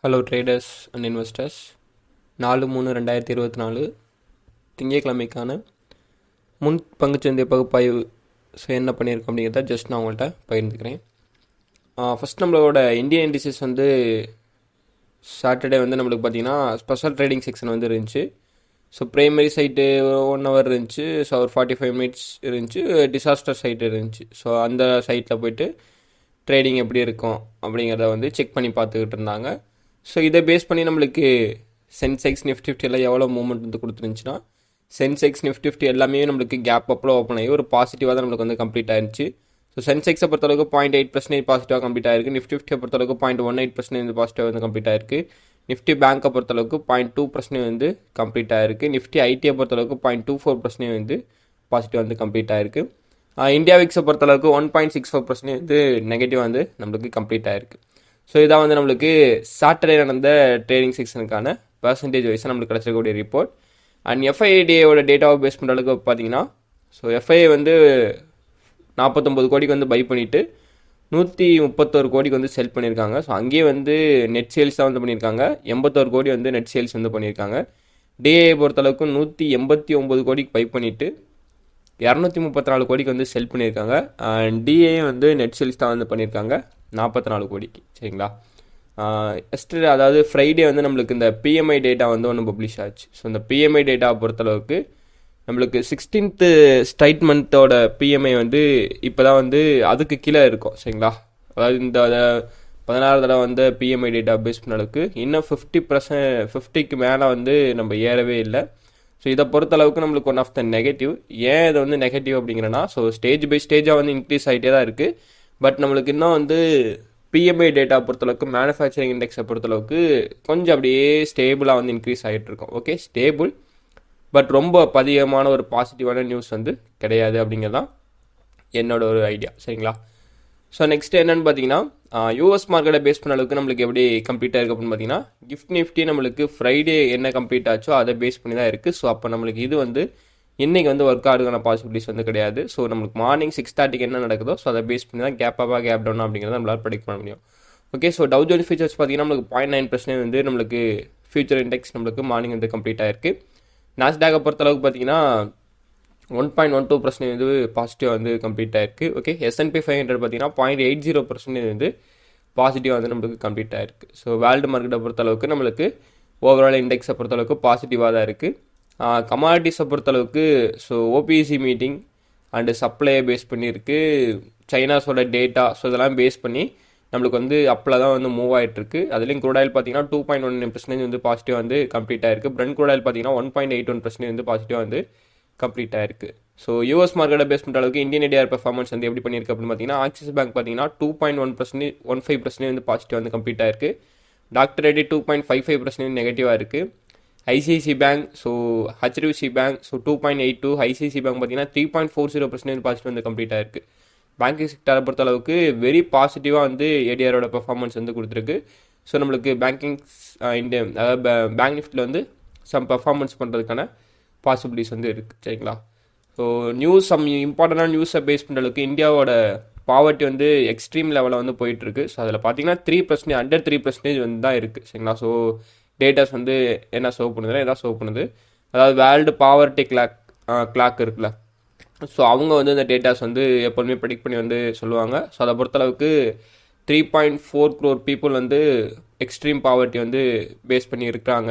Hello traders and investors, 4/3/2024 திங்கட்கிழமைக்கான முன் பங்குச்சந்தை பகுப்பாய்வு என்ன பண்ணியிருக்கோம் அப்படிங்கிறத ஜஸ்ட் நான் உங்கள்கிட்ட பகிர்ந்துக்கிறேன். ஃபஸ்ட் நம்மளோட இந்தியன் இண்டிசஸ் சாட்டர்டே நம்மளுக்கு பார்த்திங்கன்னா ஸ்பெஷல் ட்ரேடிங் செக்ஷன் இருந்துச்சு. ஸோ ப்ரைமரி சைட்டு 1 hour இருந்துச்சு. ஸோ ஒரு 45 minutes இருந்துச்சு. டிசாஸ்டர் சைட்டு இருந்துச்சு. ஸோ அந்த சைட்டில் போய்ட்டு ட்ரேடிங் எப்படி இருக்கும் அப்படிங்கிறத செக் பண்ணி பார்த்துக்கிட்டு இருந்தாங்க. ஸோ இதை பேஸ் பண்ணி நம்மளுக்கு சென்செக்ஸ் நிஃப்டி 50 எல்லாம் எவ்வளோ மூவ்மெண்ட் கொடுத்துருந்துச்சுன்னா, சென்செக்ஸ் நிஃப்டி 50 எல்லாமே நம்மளுக்கு கேப் அப்பில் ஓப்பன் ஆகி ஒரு பாசிட்டிவாக தான் நம்மளுக்கு கம்ப்ளீட் ஆயிருச்சு. ஸோ சென்செக்ஸை பொறுத்தளவுக்கு 0.8% பாசிட்டிவாக கம்ப்ளீட் ஆயிருக்கு. நிஃப்டி 50 பொறுத்தளவுக்கு 0.18% பாசிட்டிவாக கம்ப்ளீட் ஆயிருக்கு. நிஃப்டி பேங்கை பொறுத்தளவுக்கு 0.2% கம்ப்ளீட் ஆயிருக்கு. நிஃப்டி ஐடியை பொறுத்தளவுக்கு 0.24% பாசிட்டிவ் கம்ப்ளீட் ஆயிருக்கு. இந்தியா விக்ஸை பொறுத்தளவுக்கு 1.64% நெகட்டிவ் நம்மளுக்கு கம்ப்ளீட் ஆயிருக்கு. ஸோ இதான் நம்மளுக்கு சாட்டர்டே நடந்த ட்ரேடிங் செக்ஷனுக்கான பர்சன்டேஜ் வைஸாக நம்மளுக்கு கிடச்சிருக்கக்கூடிய ரிப்போர்ட். அண்ட் எஃப்ஐடியோட டேட்டாவை பேஸ் பண்ணுற அளவுக்கு பார்த்தீங்கன்னா, ஸோ எஃப்ஐ 49 கோடிக்கு பை பண்ணிவிட்டு 131 கோடிக்கு செல் பண்ணியிருக்காங்க. ஸோ அங்கேயே நெட் சேல்ஸ் தான் பண்ணியிருக்காங்க. 81 கோடி நெட் சேல்ஸ் பண்ணியிருக்காங்க. டிஏ பொறுத்தளவுக்கு 189 கோடிக்கு பை பண்ணிவிட்டு 234 கோடிக்கு செல் பண்ணியிருக்காங்க. அண்ட் டிஏ நெட் சேல்ஸ் தான் பண்ணியிருக்காங்க 44 கோடிக்கு. சரிங்களா? எஸ்டர்டே அதாவது ஃப்ரைடே நம்மளுக்கு இந்த பிஎம்ஐ டேட்டா ஒன்று பப்ளிஷ் ஆச்சு. ஸோ இந்த பிஎம்ஐ டேட்டாவை பொறுத்தளவுக்கு நம்மளுக்கு 16th ஸ்ட்ரைட் மந்தோட பிஎம்ஐ இப்போ தான் அதுக்கு கீழே இருக்கும். சரிங்களா? அதாவது இந்த 16 தடவை பிஎம்ஐ டேட்டா பேஸ் பண்ண அளவுக்கு இன்னும் 50% மேலே நம்ம ஏறவே இல்லை. ஸோ இதை பொறுத்தளவுக்கு நம்மளுக்கு ஒன் ஆஃப் த நெகட்டிவ். ஏன் இது நெகட்டிவ் அப்படிங்கிறனா, ஸோ ஸ்டேஜ் பை ஸ்டேஜாக இன்க்ரீஸ் ஆகிட்டே தான் இருக்குது. பட் நம்மளுக்கு இன்னும் பிஎம்ஐ டேட்டா பொறுத்தளவுக்கு மேனுஃபேக்சரிங் இண்டெக்ஸை பொறுத்தளவுக்கு கொஞ்சம் அப்படியே ஸ்டேபிளாக இன்க்ரீஸ் ஆகிட்டு இருக்கோம். ஓகே, ஸ்டேபிள், பட் ரொம்ப அதிகமான ஒரு பாசிட்டிவான நியூஸ் கிடையாது அப்படிங்கிறதான் என்னோட ஒரு ஐடியா. சரிங்களா? ஸோ நெக்ஸ்ட் என்னென்னு பார்த்தீங்கன்னா, யூஎஸ் மார்க்கெட்டை பேஸ் பண்ண அளவுக்கு நம்மளுக்கு எப்படி கம்ப்ளீட் ஆயிருக்கு அப்படின்னு பார்த்தீங்கன்னா, கிஃப்ட் நிஃப்டி நம்மளுக்கு ஃப்ரைடே என்ன கம்ப்ளீட் ஆச்சோ அதை பேஸ் பண்ணி தான் இருக்குது. ஸோ அப்போ நம்மளுக்கு இது இன்றைக்கி ஒர்க் ஆகுதுக்கான பாசிபிலிட்டிஸ் கிடையாது. ஸோ நம்மளுக்கு மார்னிங் 6:30 என்ன நடக்குதோ ஸோ அதை பேஸ் பண்ணி தான் கேப் அப்பாக கேப் டவுன் அப்படிங்கிறத நம்மளால் ப்ரெடிக்ட் பண்ண முடியும். Okay, so Dow Jones futures பார்த்தீங்கன்னா நம்மளுக்கு 0.9% நம்மளுக்கு ஃபியூச்சர் இண்டெக்ஸ் நம்மளுக்கு மார்னிங் கம்ப்ளீட் ஆயிருக்கு. நாஸ்டாகை பொறுத்தளவுக்கு பார்த்தீங்கன்னா 1.12% பாசிட்டிவ் கம்ப்ளீட் ஆயிருக்கு. ஓகே, S&P 500 பார்த்தீங்கன்னா 0.80% பாசிட்டிவாக நம்மளுக்கு கம்ப்ளீட் ஆயிருக்கு. ஸோ வேர்ல்டு மார்க்கெட்டை பொறுத்தளவுக்கு நம்மளுக்கு ஓவரால் இண்டெக்ஸை பொறுத்தளவுக்கு பாசிட்டிவாக தான் இருக்குது. கமாடிட்டிஸை பொறுத்தளவுக்கு ஸோ ஓபிசி மீட்டிங் அண்டு சப்ளையை பேஸ் பண்ணியிருக்கு. சைனாஸோட டேட்டா ஸோ இதெல்லாம் பேஸ் பண்ணி நம்மளுக்கு அப்பில் தான் மூவ் ஆகிட்டுருக்கு. அதுலேயும் க்ரூட் ஆயில் பார்த்தீங்கன்னா 2.19% பாசிட்டிவ் கம்ப்ளீட் ஆயிருக்கு. பிரெண்ட் க்ரூட் ஆயில் பார்த்தீங்கன்னா 1.81% பாசிட்டிவ் கம்ப்ளீட் ஆயிருக்கு. ஸோ யூஎஸ் மார்க்கெட்டை பேஸ் பண்ணுற அளவுக்கு இந்தியன் ஏடிஆர் பெர்ஃபார்மன்ஸ் எப்படி பண்ணியிருக்கு அப்படின்னு பார்த்தீங்கன்னா, ஆக்சிஸ் பேங்க் பார்த்தீங்கன்னா 2.15% பாசிட்டிவ் கம்ப்ளீட் ஆயிருக்கு. டாக்டர் ரெட்டி 2.55% நெகட்டிவாக இருக்குது. ICIC bank so HDFC bank so 2.82, ICIC bank பார்த்தீங்கன்னா 3.40% பாசிட்டிவ் கம்ப்ளீட் ஆயிருக்கு. பேங்கிங் செக்டரை பொறுத்த அளவுக்கு வெரி பாசிட்டிவாக ஏடிஆரோட பெர்ஃபார்மன்ஸ் கொடுத்துருக்கு. ஸோ நம்மளுக்கு பேங்கிங் இந்தியா அதாவது பேங்க் நிஃப்டியில் சம் பெர்ஃபார்மன்ஸ் பண்ணுறதுக்கான பாசிபிலிட்டிஸ் இருக்குது. சரிங்களா? ஸோ நியூஸ் சம் இம்பார்ட்டண்டான நியூஸை பேஸ் பண்ணுற அளவுக்கு இந்தியாவோட பாவர்ட்டி எக்ஸ்ட்ரீம் லெவலில் போயிட்டுருக்கு. ஸோ அதில் பார்த்தீங்கன்னா 3% அண்டர் 3% தான் இருக்குது. சரிங்களா? ஸோ டேட்டாஸ் என்ன ஷோ பண்ணுதுன்னா எதாவது ஷோ பண்ணுது. அதாவது வேர்ல்டு பாவர்ட்டி கிளாக் இருக்குல்ல, ஸோ அவங்க இந்த டேட்டாஸ் எப்போதுமே ப்ரெடிக்ட் பண்ணி சொல்லுவாங்க. ஸோ அதை பொறுத்தளவுக்கு 3.4 crore people extreme poverty face பண்ணி இருக்கிறாங்க.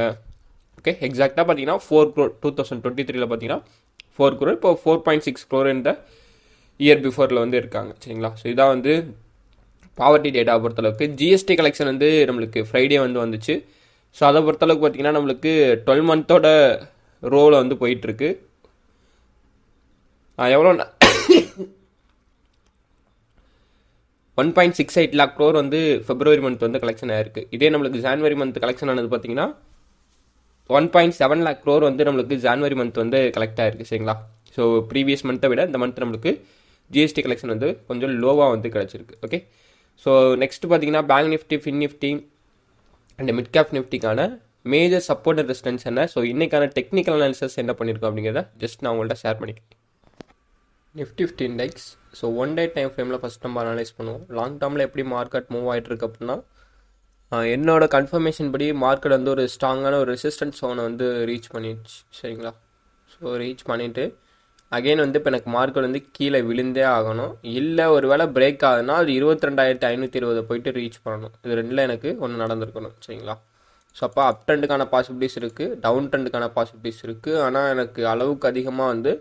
ஓகே, எக்ஸாக்டாக பார்த்தீங்கன்னா 4 crore 2023 பார்த்தீங்கன்னா 4 crore, இப்போ 4.6 crore இந்த இயர் பிஃபோரில் இருக்காங்க. சரிங்களா? ஸோ இதான் பாவர்ட்டி டேட்டா பொறுத்தளவுக்கு. ஜிஎஸ்டி கலெக்ஷன் நம்மளுக்கு ஃப்ரைடே வந்துச்சு. ஸோ அதை பொறுத்தளவுக்கு பார்த்தீங்கன்னா நம்மளுக்கு 12 monthோட ரோவில் போயிட்டுருக்கு. எவ்வளோ 1.68 lakh crore February month collection ஆயிருக்கு. இதே நம்மளுக்கு ஜான்வரி மந்த் கலெக்ஷன் ஆனது பார்த்தீங்கன்னா 1.7 lakh crore நம்மளுக்கு ஜான்வரி மந்த் கலெக்ட் ஆயிருக்கு. சரிங்களா? ஸோ ப்ரீவியஸ் மந்த்தை விட இந்த மந்த் நம்மளுக்கு ஜிஎஸ்டி கலெக்ஷன் கொஞ்சம் லோவாக கிடச்சிருக்கு. ஓகே, ஸோ நெக்ஸ்ட் பார்த்தீங்கன்னா bank Nifty, Fin Nifty and mid cap நிஃப்டிக்கான மேஜர் சப்போர்ட் அண்ட் ரெசிஸ்டன்ஸ் என்ன, ஸோ இன்றைக்கான டெக்னிக்கல் அனாலிசிஸ் என்ன பண்ணியிருக்கோம் அப்படிங்கிறத ஜஸ்ட் நான் உங்கள்கிட்ட ஷேர் பண்ணிக்கிறேன். Nifty 50 index so 1 day time ஃப்ரேமில் ஃபஸ்ட் நம்ம அனலைஸ் பண்ணுவோம். லாங் டேர்மில் எப்படி மார்க்கெட் மூவ் ஆகிட்டு இருக்கு அப்படின்னா, என்னோட கன்ஃபர்மேஷன் படி மார்க்கெட் வந்து ஒரு ஸ்ட்ராங்கான ஒரு ரெசிஸ்டன்ஸ் ஜோனை வந்து ரீச் பண்ணிடுச்சு சரிங்களா. ஸோ ரீச் பண்ணிவிட்டு அகெயின் வந்து இப்போ எனக்கு மார்க்கெட் வந்து கீழே விழுந்தே ஆகணும். இல்லை ஒரு வேளை பிரேக் ஆகுதுன்னா அது 22,520 போயிட்டு ரீச் பண்ணணும். இது ரெண்டில் எனக்கு ஒன்று நடந்திருக்கணும் சரிங்களா. ஸோ அப்போ அப் ட்ரெண்டுக்கான பாசிபிலிட்டிஸ் இருக்குது, டவுன் ட்ரெண்டுக்கான பாசிபிலிட்டிஸ் இருக்குது. ஆனால் எனக்கு அளவுக்கு அதிகமாக வந்து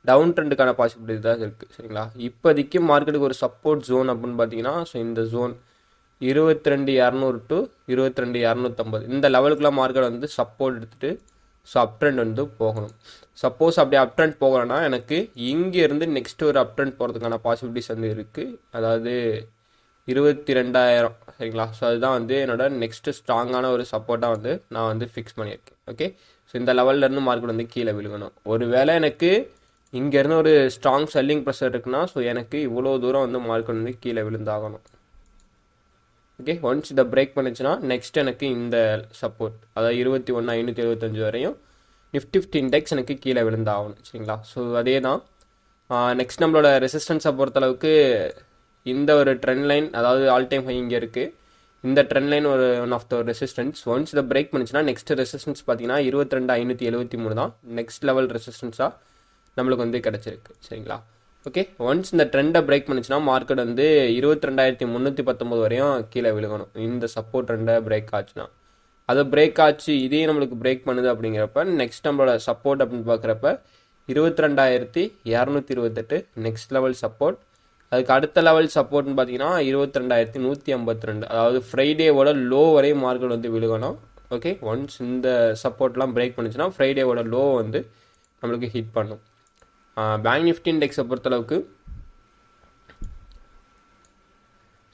டவுன் ட்ரெண்டுக்கான பாசிபிலிட்டி தான் இருக்குது சரிங்களா. இப்போதைக்கு மார்க்கெட்டுக்கு ஒரு சப்போர்ட் ஜோன் அப்படின்னு பார்த்தீங்கன்னா ஸோ இந்த ஜோன் 22,200 டு 22,250 இந்த லெவலுக்குலாம் மார்க்கெட் வந்து சப்போர்ட் எடுத்துகிட்டு ஸோ அப் ட்ரெண்ட் வந்து போகணும். சப்போஸ் அப்படி அப் ட்ரெண்ட் போகலன்னா எனக்கு இங்கேருந்து நெக்ஸ்ட் ஒரு அப் ட்ரெண்ட் போகிறதுக்கான பாசிபிலிட்டிஸ் வந்து இருக்குது. அதாவது 22,000 சரிங்களா. ஸோ அதுதான் வந்து என்னோட நெக்ஸ்ட்டு ஸ்ட்ராங்கான ஒரு சப்போர்ட்டாக வந்து நான் வந்து ஃபிக்ஸ் பண்ணியிருக்கேன். ஓகே, ஸோ இந்த லெவல்லேருந்து மார்க்கெட் வந்து கீழே விழுகணும். ஒரு வேளை எனக்கு இங்கேருந்து ஒரு ஸ்ட்ராங் செல்லிங் ப்ரெஷர் இருக்குன்னா ஸோ எனக்கு இவ்வளோ தூரம் வந்து மார்க்கெட் வந்து கீழே விழுந்தாகணும். ஓகே, ஒன்ஸ் இதை பிரேக் பண்ணிச்சுன்னா நெக்ஸ்ட் எனக்கு இந்த சப்போர்ட் அதாவது 21,575 வரையும் நிஃப்டி 50 இண்டெக்ஸ் எனக்கு கீழே விழுந்தாகணும் சரிங்களா. ஸோ அதே தான் நெக்ஸ்ட் நம்மளோட ரெசிஸ்டன்ஸை பொறுத்தளவுக்கு இந்த ஒரு ட்ரெண்ட் லைன் அதாவது ஆல் டைம் ஹை இங்கே இருக்குது. இந்த ட்ரெண்ட் லைன் ஒரு one of the resistance. Once இதை பிரேக் பண்ணிச்சுன்னா நெக்ஸ்ட் ரெசிஸ்டன்ஸ் பார்த்தீங்கன்னா 22,573 தான் நெக்ஸ்ட் லெவல் ரெசிஸ்டன்ஸாக நம்மளுக்கு வந்து கிடச்சிருக்கு சரிங்களா. ஓகே, ஒன்ஸ் இந்த ட்ரெண்டை பிரேக் பண்ணிச்சுன்னா மார்க்கெட் வந்து 22,319 வரையும் கீழே விழுகணும். இந்த சப்போர்ட் ட்ரெண்டை பிரேக் ஆச்சுன்னா அதை பிரேக் ஆச்சு இதையும் நம்மளுக்கு பிரேக் பண்ணுது அப்படிங்கிறப்ப நெக்ஸ்ட் நம்மளோட சப்போர்ட் அப்படின்னு பார்க்குறப்ப 22,228 நெக்ஸ்ட் லெவல் சப்போர்ட். அதுக்கு அடுத்த லெவல் சப்போர்ட்னு பார்த்தீங்கன்னா 22,152 அதாவது ஃப்ரைடேவோட லோ வரையும் மார்க்கெட் வந்து விழுகணும். ஓகே, ஒன்ஸ் இந்த சப்போர்ட்லாம் பிரேக் பண்ணிச்சுன்னா ஃப்ரைடேவோட லோ வந்து நம்மளுக்கு ஹிட் பண்ணும். பேங்க் நிஃப்டி இண்டெக்ஸை பொறுத்தளவுக்கு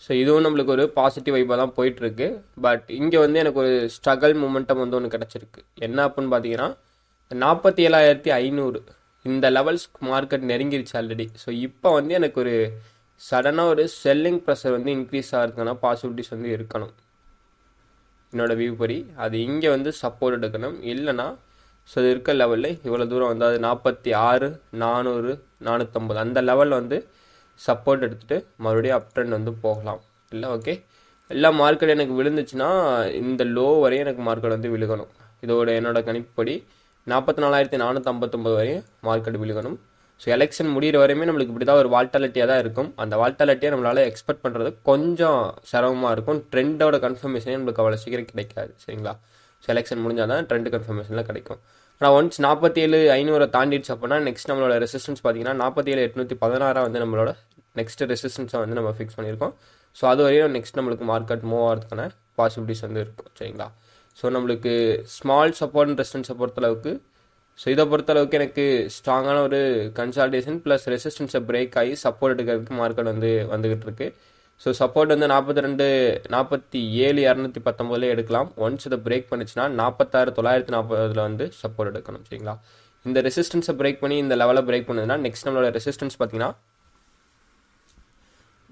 ஸோ இதுவும் நம்மளுக்கு ஒரு பாசிட்டிவ் வைப்பாக தான் போயிட்டுருக்கு. பட் இங்கே வந்து எனக்கு ஒரு ஸ்ட்ரகல் மூமெண்டம் வந்து ஒன்று கிடச்சிருக்கு. என்ன அப்படின்னு பார்த்தீங்கன்னா 47,500 இந்த லெவல்ஸ் மார்க்கெட் நெருங்கிருச்சு ஆல்ரெடி. ஸோ இப்போ வந்து எனக்கு ஒரு சடனாக ஒரு செல்லிங் ப்ரெஷர் வந்து இன்க்ரீஸ் ஆகிறதுக்கான பாசிபிலிட்டிஸ் வந்து இருக்கணும் என்னோடய வியூ படி. அது இங்கே வந்து சப்போர்ட் எடுக்கணும். இல்லைனா ஸோ இது இருக்க லெவலில் இவ்வளோ தூரம் வந்து அது 46,400 450 அந்த லெவலில் வந்து சப்போர்ட் எடுத்துகிட்டு மறுபடியும் அப் ட்ரெண்ட் வந்து போகலாம். இல்லை ஓகே, எல்லா மார்க்கெட் எனக்கு விழுந்துச்சுன்னா இந்த லோ வரையும் எனக்கு மார்க்கெட் வந்து விழுகணும். இதோட என்னோடய கணிப்புப்படி 44,459 வரையும் மார்க்கெட் விழுகணும். ஸோ எலெக்ஷன் முடிகிற வரையுமே நம்மளுக்கு இப்படி தான் ஒரு வால்டாலிட்டியாக தான் இருக்கும். அந்த வால்டாலிட்டியை நம்மளால் எக்ஸ்பெக்ட் பண்ணுறது கொஞ்சம் சிரமமாக இருக்கும். ட்ரெண்டோட கன்ஃபர்மேஷனே நம்மளுக்கு அவ்வளோ சீக்கிரம் கிடைக்காது சரிங்களா. ஸோ எலெக்ஷன் முடிஞ்சால் தான் ட்ரெண்ட் கன்ஃபர்மேஷனில் கிடைக்கும். ஆனால் ஒன்ஸ் 47,500 தாண்டிடுச்சு அப்படின்னா நெக்ஸ்ட் நம்மளோட ரெசிஸ்டன்ஸ் பார்த்தீங்கன்னா 47,816 வந்து நம்மளோட நெக்ஸ்ட் ரெசிஸ்டன்ஸை வந்து நம்ம ஃபிக்ஸ் பண்ணியிருக்கோம். ஸோ அது வரையும் நெக்ஸ்ட் நம்மளுக்கு மார்க்கெட் மூவ் ஆகிறதுக்கான பாசிபிலிட்டிஸ் வந்து இருக்கும் சரிங்களா. ஸோ நம்மளுக்கு ஸ்மால் சப்போர்ட் அண்ட் ரெசிஸ்டன்ஸை பொறுத்தளவுக்கு ஸோ இதை பொறுத்தளவுக்கு எனக்கு ஸ்ட்ராங்கான ஒரு கன்சால்டேஷன் ப்ளஸ் ரெசிஸ்டன்ஸை பிரேக் ஆகி சப்போர்ட் எடுக்கிறதுக்கு மார்க்கெட் வந்து வந்துகிட்டு இருக்கு. ஸோ சப்போர்ட் வந்து 47,219 எடுக்கலாம். ஒன்ஸ் இதை பிரேக் பண்ணிச்சுன்னா 46,940 வந்து சப்போர்ட் எடுக்கணும் சரிங்களா. இந்த ரெசிஸ்டன்ஸை பிரேக் பண்ணி இந்த லெவலை பிரேக் பண்ணுதுன்னா நெக்ஸ்ட் நம்மளோட ரெசிஸ்டன்ஸ் பார்த்தீங்கன்னா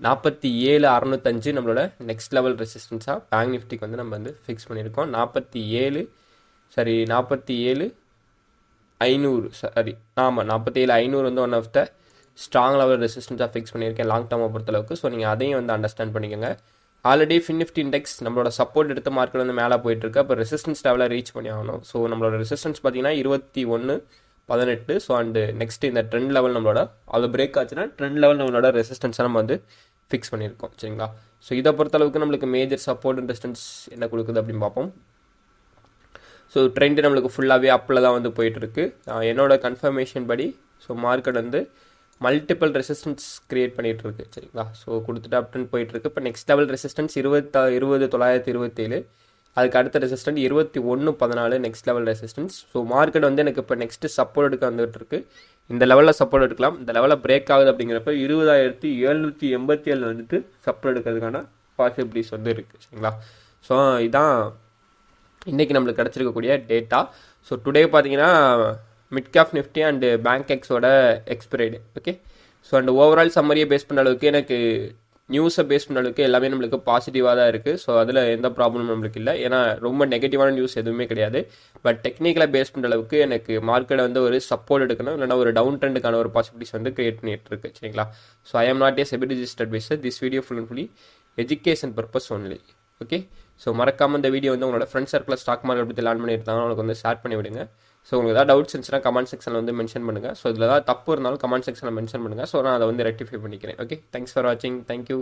47,605 நம்மளோட நெக்ஸ்ட் லெவல் ரெசிஸ்டன்ஸாக பேங்க் நிஃப்டிக்கு வந்து நம்ம வந்து ஃபிக்ஸ் பண்ணியிருக்கோம். 47,500 வந்து one of the strong level ரெசிஸ்டன்ஸாக ஃபிக்ஸ் பண்ணியிருக்கேன் லாங் டேர்மை பொறுத்தளவுக்கு. ஸோ நீங்கள் அதையும் வந்து அண்டர்ஸ்டாண்ட் பண்ணிக்கோங்க. ஆல்ரெடி நிஃப்டி இண்டெக்ஸ் நம்மளோட சப்போர்ட் எடுத்த மார்க்கெட் வந்து மேலே போயிட்டுருக்கு. அப்போ ரெசிஸ்டன்ஸ் லெவலை ரீச் பண்ணி ஆகணும். ஸோ நம்மளோட ரெசிஸ்டன்ஸ் பார்த்தீங்கன்னா 21,18. ஸோ அண்டு நெக்ஸ்ட் இந்த ட்ரெண்ட் லெவல் நம்மளோட அது பிரேக் ஆச்சுன்னா ட்ரெண்ட் லெவல் நம்மளோட ரெசிஸ்டன்ஸை நம்ம வந்து ஃபிக்ஸ் பண்ணியிருக்கோம் சரிங்களா. ஸோ இதை பொறுத்தளவுக்கு நம்மளுக்கு மேஜர் சப்போர்ட் அண்ட் ரெசிஸ்டன்ஸ் என்ன கொடுக்குது அப்படின்னு பார்ப்போம். ஸோ ட்ரெண்டு நம்மளுக்கு ஃபுல்லாகவே அப்பில் தான் வந்து போயிட்டுருக்கு. என்னோட கன்ஃபர்மேஷன் படி ஸோ மார்க்கெட் வந்து மல்டிபிள் ரெசிஸ்டன்ஸ் க்ரியேட் பண்ணிகிட்ருக்கு சரிங்களா. ஸோ கொடுத்துட்டு அப் ட்ரெண்ட் போயிட்டுருக்கு. இப்போ நெக்ஸ்ட் லெவல் ரெசிஸ்டன்ஸ் 20,927. அதுக்கு அடுத்த resistant 21,14 next level resistance. So market வந்து எனக்கு இப்போ நெக்ஸ்ட்டு சப்போர்ட் எடுக்க வந்துகிட்டு இருக்கு. இந்த லெவலில் சப்போர்ட் எடுக்கலாம். இந்த லெவலில் பிரேக் ஆகுது அப்படிங்கிறப்ப 20,787 வந்துட்டு சப்போர்ட் எடுக்கிறதுக்கான பாசிபிலிட்டிஸ் வந்து இருக்குது சரிங்களா. ஸோ இதான் இன்றைக்கி நம்மளுக்கு கிடச்சிருக்கக்கூடிய டேட்டா. ஸோ டுடே பார்த்தீங்கன்னா mid cap Nifty and bank எக்ஸோட expired. Okay, so and overall சம்மரியை பேஸ் பண்ண அளவுக்கு எனக்கு நியூஸை பேஸ் பண்ண அளவுக்கு எல்லாமே நம்மளுக்கு பாசிட்டிவாக தான் இருக்குது. ஸோ அதில் எந்த ப்ராப்ளமும் நம்மளுக்கு இல்லை. ஏன்னா ரொம்ப நெகட்டிவான நியூஸ் எதுவுமே கிடையாது. பட் டெக்னிக்கலாக பேஸ் பண்ணுற அளவுக்கு எனக்கு மார்க்கெட்டை வந்து ஒரு சப்போர்ட் எடுக்கணும், இல்லைனா ஒரு டவுன் ட்ரெண்டுக்கான ஒரு பாசிபிலிட்டிஸ் வந்து கிரியேட் பண்ணிட்டு இருக்கு சரிங்களா. So I am not a SEBI registered advisor. This video full and fully education purpose only. Okay, so மறக்காமல் இந்த வீடியோ வந்து உங்களோட ஃப்ரெண்ட் சர்க்கிளில் ஸ்டாக் மார்க்கெட் பற்றி லேர்ன் பண்ணியிருந்தாங்க உங்களுக்கு வந்து ஷேர் பண்ணி விடுங்க. ஸோ உங்களுக்கு ஏதாவது டவுட்ஸ் இருந்துச்சுன்னா கமெண்ட் செக்ஷனில் வந்து மென்ஷன் பண்ணுங்கள். ஸோ இதில் ஏதாவது தப்பு இருந்தாலும் கமெண்ட் செக்ஷனில் மென்ஷன் பண்ணுங்கள். ஸோ நான் அதை வந்து ரெக்டிஃபை பண்ணிக்கிறேன். ஓகே, தேங்க்ஸ் ஃபார் வாட்சிங். தேங்க்யூ.